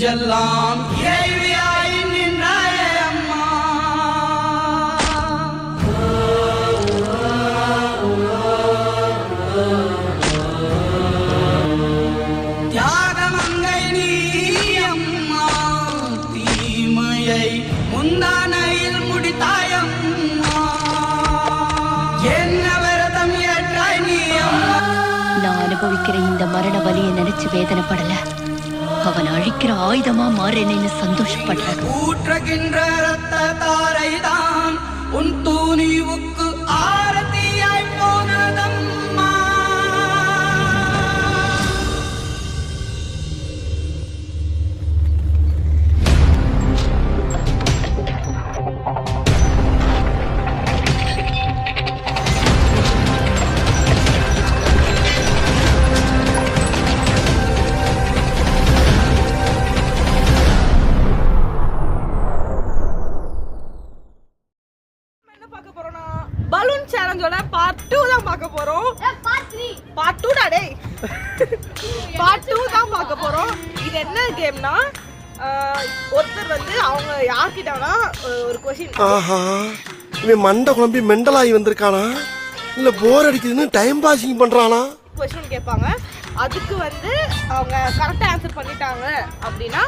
நெஞ்செல்லாம் இறைவியாய் நின்றாயே அம்மா. தியாகமங்கை நீ அம்மா, தீமையை முந்தானையில் முடித்தாயம்மா. என்ன விரதம் ஏற்றாய் நீ அம்மா. நான் அனுபவிக்கிற இந்த மரண வலியை நினைச்சு வேதனைப்படல, அவன் அழிக்கிற ஆயுதமா மாறேன்னு சந்தோஷப்படுற. ஊற்றுகின்ற ரத்த தாரைதான் உன் தூணிவுக்கு ஆரத்தியாய் போனதம்மா. பலூன் சேலஞ்சோட பார்ட் 2 தான் பார்க்க போறோம். பார்ட் 2 டா டேய். பார்ட் 2 தான் பார்க்க போறோம். இது என்ன கேம்னா, ஒருத்தர் வந்து அவங்க யார்கிட்டனா ஒரு क्वेश्चन. ஆஹா, இவன் மண்டை குழம்பி மெண்டலாகி வந்திருக்கானா இல்ல போர் அடிக்குதுன்னு டைம் பாசிங் பண்றானா? क्वेश्चन கேட்பாங்க. அதுக்கு வந்து அவங்க கரெக்டா ஆன்சர் பண்ணிட்டாங்க அப்படின்னா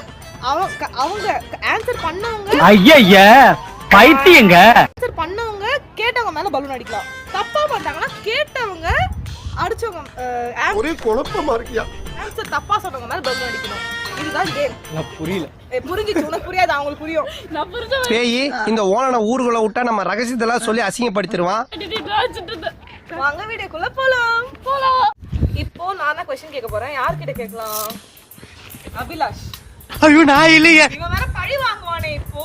அவங்க ஆன்சர் பண்ணவங்க ஐயா பைத்தியங்க ஆன்சர் பண்ணவங்க கேட்டவங்க மேல பலூன் அடிக்கலாம். தப்பா பண்ணாங்கன்னா கேட்டவங்க அடிச்சவங்க ஒரே குழப்பமா இருக்கியா? ஆன்சர் தப்பா சொன்னவங்க மேல பலூன் அடிக்கணும். இதுதான் கேம். நான் புரியல. புரிஞ்சிச்சு, உனக்கு புரியாது, அவங்களுக்கு புரியும். நான் புரிஞ்சேன். பேய் இந்த ஓனன ஊருக்குள்ள விட்டா நம்ம ரகசியத்தெல்லாம் சொல்லி அசிங்கப்படுத்திடுவான். வாங்க வீடியோக்குள்ள போலாம். இப்போ நான் தான் क्वेश्चन கேட்க போறேன். யார்கிட்ட கேட்கலாம்? அபிலாஷ். ஐயோ நான் இல்லையே. இவன் வேற பழி வாங்குவானே இப்போ.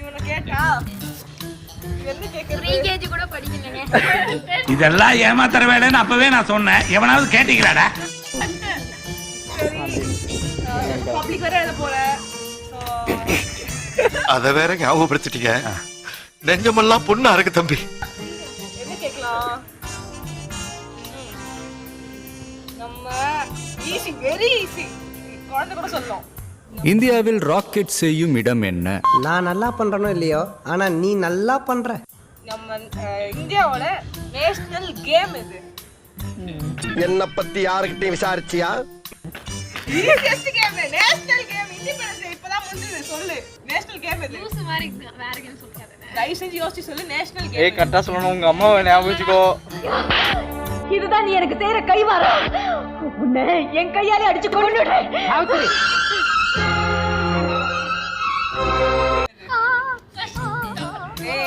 இவனை கேட்டா என்ன கேக்குறது? கூட படிக்கலங்க. இதெல்லாம் ஏமாத்துற வேலைன்னு அப்பவே நான் சொன்னேன். எவனாவது கேட்டீங்களாடா? பப்ளிக் வேற எழுத போற. அத வேற ஞாபகப்படுத்திட்டீங்க. நெஞ்சமெல்லாம் பொண்ணா இருக்கு தம்பி. என்ன கேட்கலாம்? நம்ம ஈஸி, வெரி ஈஸி. குழந்தை கூட சொல்லலாம். இந்தியாவில் ராக்கெட் செய்யும் இடம் என்ன? நான் நல்லா பண்றனோ இல்லையோ, ஆனா நீ நல்லா பண்ற. நம்ம இந்தியாவோட நேஷனல் கேம் இது. என்ன பத்தி யாருக்கிட்டையும் விசாரிச்சியா? Easiest game, national game. Independence day இப்பதான் முடிஞ்சது. சொல்லு, நேஷனல் கேம் இது. யூஸ் மாதிரி வேற கேம் சொல்றாத. தயவு செஞ்சு யோசிச்சு சொல்லு, நேஷனல் கேம். ஏய் கரெக்ட்டா சொல்லணும். உங்க அம்மாவை ஞாபகம் வச்சுக்கோ. இதுதான் நீ எனக்கு செய்யற கைவாரா? உன்னை என் கையாலே அடிச்சு கொன்னுடுறேன்.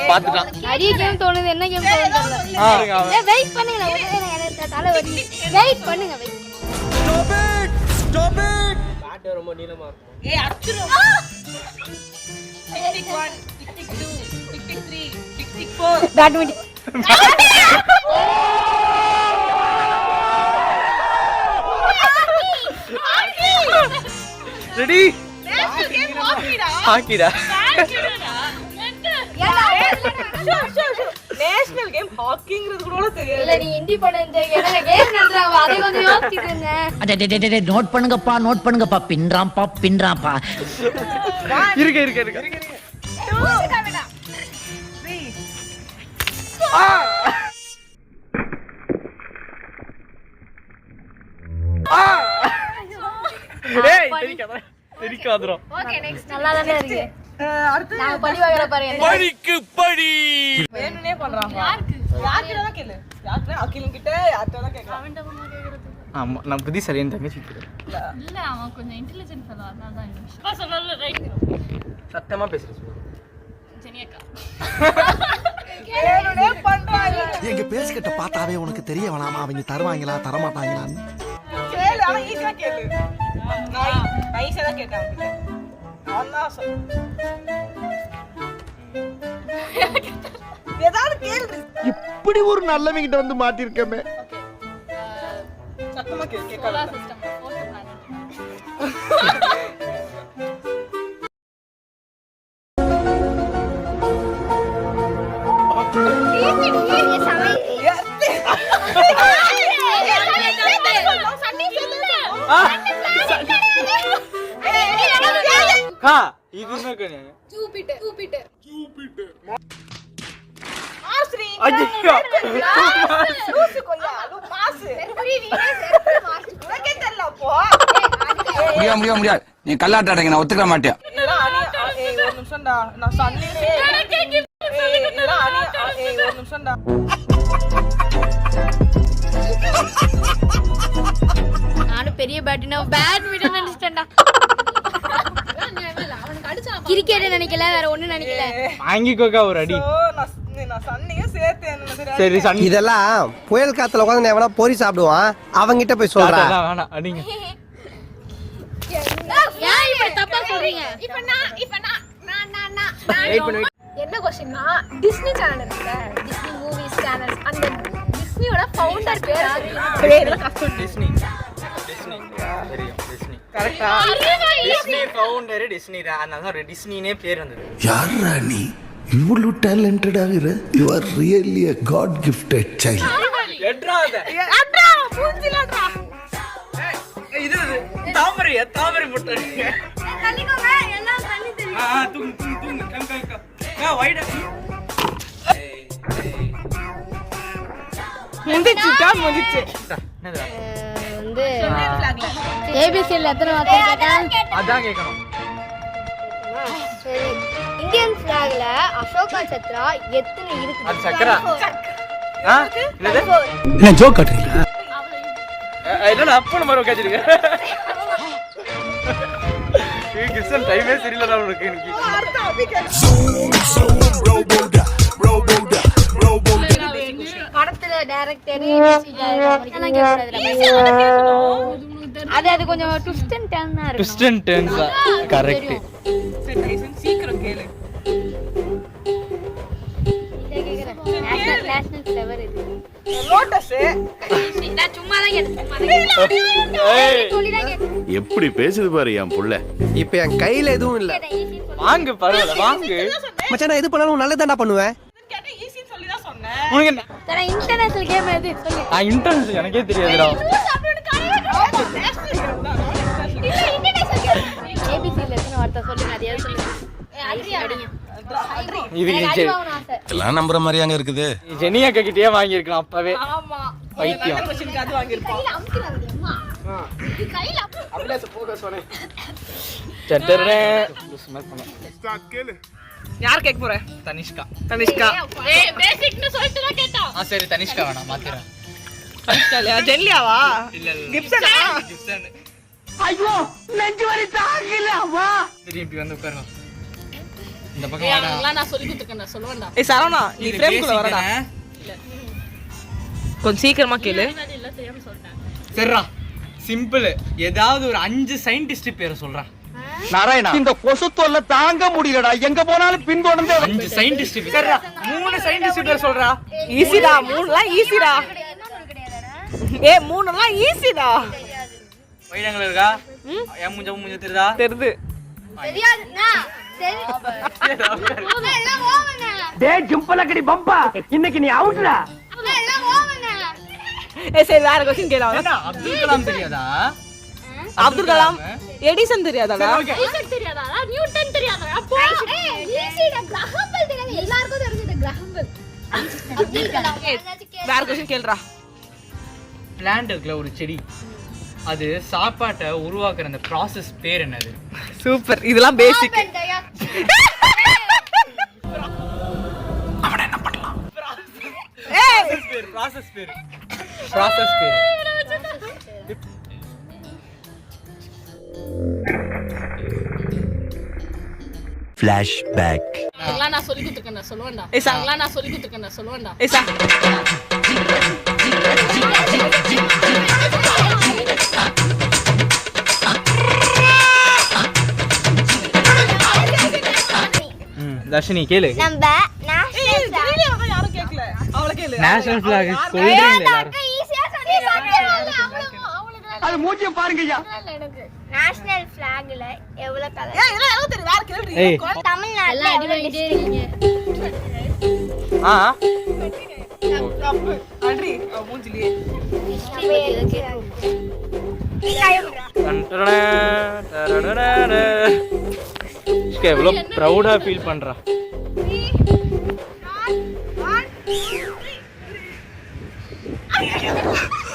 பாத்துட்டான். நிறைய கேம் தோணுது. என்ன கேம் தோணுது? வெயிட் பண்ணுங்க, நான் தலை வலி. வெயிட் பண்ணுங்க, வெயிட். Stop it. காட்டு ரொம்ப நீளமா இருக்கும். ஏய் அச்சுரு. Tick 1, tick 2, tick 3, tick 4. Badminton. Ready? National game ஹாக்கிடா. ஹாக்கிடா. நேஷனல் கேம் ஹாக்கிங்கிறது கூட தெரியாது. இல்ல நீ இண்டிபெண்டன்ஸ் டே கேம் நடத்துறாங்க, அதை கொஞ்சம் யோசிச்சிட்டு இருந்தேன். நோட் பண்ணுங்கப்பா, பின்றாம்பா. இருக்க. ஏய் தெரிக்காதடா. Okay next. நல்லா தானே இருக்கு. அடுத்து நான் பழி வாங்குற பாரு. பழிக்கு பழி. வேணும்னே பண்றாங்க. யார்கிட்ட தான் கேளு. யார்கிட்ட? அகிலன் கிட்ட யார்கிட்ட தான் கேட்கலாம். ஆமா நான் புத்திசாலி என் தங்கச்சி. இல்ல அவன் கொஞ்சம் இன்டெலிஜென்ட் ஃபெலோ, அதனால தான் அப்பா சொல்லல. ரைட். சத்தமா பேசுறேன். ஜெனியக்கா. வேணும்னே பண்றாங்க. எங்க பேசிக்கிட்ட பார்த்தாவே உனக்கு தெரிய வேணாமா அவங்க தருவாங்களா தரமாட்டாங்களான்னு? கேளு, ஆனா ஈஸியா கேளு. நான் ஈஸியா தான் கேட்டேன் அவன்கிட்ட. அவன் தான் ஏதாவது கேளு. இப்படி ஒரு நல்லவங்கிட்ட வந்து மாட்டிருக்கமே. சத்தமா கேளு. கேட்கல. System post plan. கா இது என்ன கனி ஜூபிட்டர் மாஸ்ரீ ஐயோ லூசு கொய்யா மாசு உனக்கே தெரியல அப்போ முடியாது நீ கல்லாட்ட அடைங்க நான் ஒத்துக்க மாட்டேன் ஒரு நிமிஷம்டா நான் சொன்னேனே ஒரு நிமிஷம்டா நானும் பெரிய பேட்டினா பேட்மிண்டன் நினைச்சிட்டேன்டா கிரிக்கெட் நினைக்கல வேற ஒண்ணும் நினைக்கல வாங்கிக்கோக்கா ஒரு அடி நான் சொன்னீங்க சேர்த்து சரி சன் இதெல்லாம் புயல் காத்துல உட்காந்து எவனா பொறி சாப்பிடுவான் அவங்கிட்ட போய் சொல்றேன் வேணாம் அடிங்க ஏன் இப்படி தப்பா சொல்றீங்க என்ன क्वेश्चनனா டிஸ்னி சேனல் இருக்குல டிஸ்னி மூவிஸ் சேனல் அந்த டிஸ்னியோட ஃபவுண்டர் பேர் டிஸ்னி தெரியும் டிஸ்னி கரெக்ட்டா டிஸ்னி ஃபவுண்டர் டிஸ்னி அதனால தான் டிஸ்னினே பேர் வந்தது யாரா நீ இவ்வளவு டேலண்டட் ஆகிற you are really a god gifted child எட்ராத அட்ரா மூஞ்சிலடா இது தாமரை போட்டுறீங்க தள்ளிக்கோங்க எல்லாம் தள்ளி தூங்கு கம் வைடா முடிச்சு வந்து ஏபிசில எத்தனை வார்த்தை கேட்டா அதான் கேட்கணும் சரி இந்தியன் ஃபிளாக்ல அசோகா சத்ரா எத்தனை இருக்கு அது சக்கரா என்னது என்ன ஜோக் காட்டுறீங்களா என்னடா அப்பன மரோ காச்சிருக்க கிருஷ்ணன் டைமே சரியில்லடா உனக்கு இன்னைக்கு படத்துல டைரக்டர் அது கொஞ்சம் ட்விஸ்ட் அண்ட் டர்ன் இருக்கு ட்விஸ்ட் அண்ட் டர்ன்ஸ் கரெக்ட் சீக்கிரம் கேளு நேஷனல் ஃப்ளவர் இது லோட்டஸ் நான் சும்மா தான் கேட்டேன் சொல்லி தான் கேட்டேன் எப்படி பேசுது பாரு என் புள்ள இப்ப என் கையில எதுவும் இல்ல வாங்கு பரவாயில்ல வாங்கு மச்சான் நான் எது பண்ணாலும் நல்லதாண்டா பண்ணுவேன் கேட்டா ஈஸின்னு சொல்லி தான் சொன்னேன் உனக்கு என்ன தர இன்டர்நேஷனல் கேம் எது சொல்லு நான் இன்டர்நெட் எனக்கே தெரியாதுடா ஏபிசில எத்தனை வார்த்தை சொல்லுங்க அதையாவது சொல்லுங்க இது எல்லாம் நம்புற மாதிரி அங்க இருக்குது ஜெனியா கிட்டயே வாங்கி இருக்கலாம் அப்பவே ஆமா பைத்தியம் क्वेश्चन அது வாங்கிருப்போம் சட்டரே யார் கேக்க போற தனிஷ்கா ஏய் பேசிக்னு சொல்லிட்டு தான் கேட்டா சரி தனிஷ்கா வேணா மாத்திரேன் தனிஷ்கா ஜென்லியாவா இல்ல கிப்சனா கிப்சன் ஐயோ நெஞ்சு வலி தாங்கல வா திருப்பி வந்து உட்காருங்க இந்த பக்கம் வாடா நான் சொல்லி கொடுத்துக்கறேன் சொல்லுவேன்டா ஏய் சரவணா நீ ஃப்ரேம் குள்ள வரடா கொஞ்சம் சீக்கிரமா கேளு சரிடா சிம்பிள் ஏதாவது ஒரு 5 சயின்டிஸ்ட் பேரை சொல்றா நாராயணா இந்த கொசு தொல்லை தாங்க முடியலடா எங்க போனாலும் பின்தொடர்ந்தே 5 சயின்டிஸ்ட் சரிடா 3 சயின்டிஸ்ட் பேர் சொல்றா ஈஸிடா மூணுலாம் ஈஸிடா ஏய் மூணுலாம் ஈஸிடா வைடங்கள இருக்கா என் மூஞ்ச தெரியுதா தெரியுது தெரியாதுன்னா சரி எல்லாம் ஓவனா டேய் ஜம்பலக்கடி பம்பா இன்னைக்கு நீ அவுட்டா எல்லாம் ஓவனா ஏய் சரி வேற क्वेश्चन கேளு என்ன அப்துல் கலாம் தெரியாதா அப்துல் கலாம் எடிசன் தெரியாதாடா ஈசன் தெரியாதா நியூட்டன் தெரியாதா அப்போ ஈஸிடா கிரஹாம் பெல் தெரியாது எல்லாருக்கும் தெரிஞ்சது கிரஹாம் பெல் அப்துல் கலாம் வேற क्वेश्चन கேளுடா பிளான்ட் இருக்குல ஒரு செடி அது சாப்பாட்டை உருவாக்குற அந்த process பேர் என்னது சூப்பர் இதெல்லாம் பேசிக் அவன் என்ன பண்ணலாம் process பேர் ஃபிளாஷ்பேக் எல்லாம் நான் சொல்லி கொடுத்துக்கறேன் சொல்லுவேன்டா ஏய் சார் எல்லாம் நான் சொல்லி கொடுத்துக்கறேன் சொல்லுவேன்டா ஏய் சார் தர்ஷினி கேளு நம்ம நேஷனல் யாரும் கேக்கல அவள கேளு நேஷனல் ஃபிளாக் சொல்றீங்க எல்லாரும் ஈஸியா சொன்னீங்க அது மூஞ்சிய பாருங்கய்யா எனக்கு நேஷனல் ஃபிளாக்ல எவ்வளவு கலர் ஏய் இதெல்லாம் எனக்கு தெரியும் வேற கேள்வி ஏய் தமிழ்நாட்டுல அடி வாங்கிட்டே இருக்கீங்க தப்பு அடி மூஞ்சிலியே அனுஷ்கா எவ்வளோ ப்ரௌடாக ஃபீல் பண்ணுறா. One, two, three.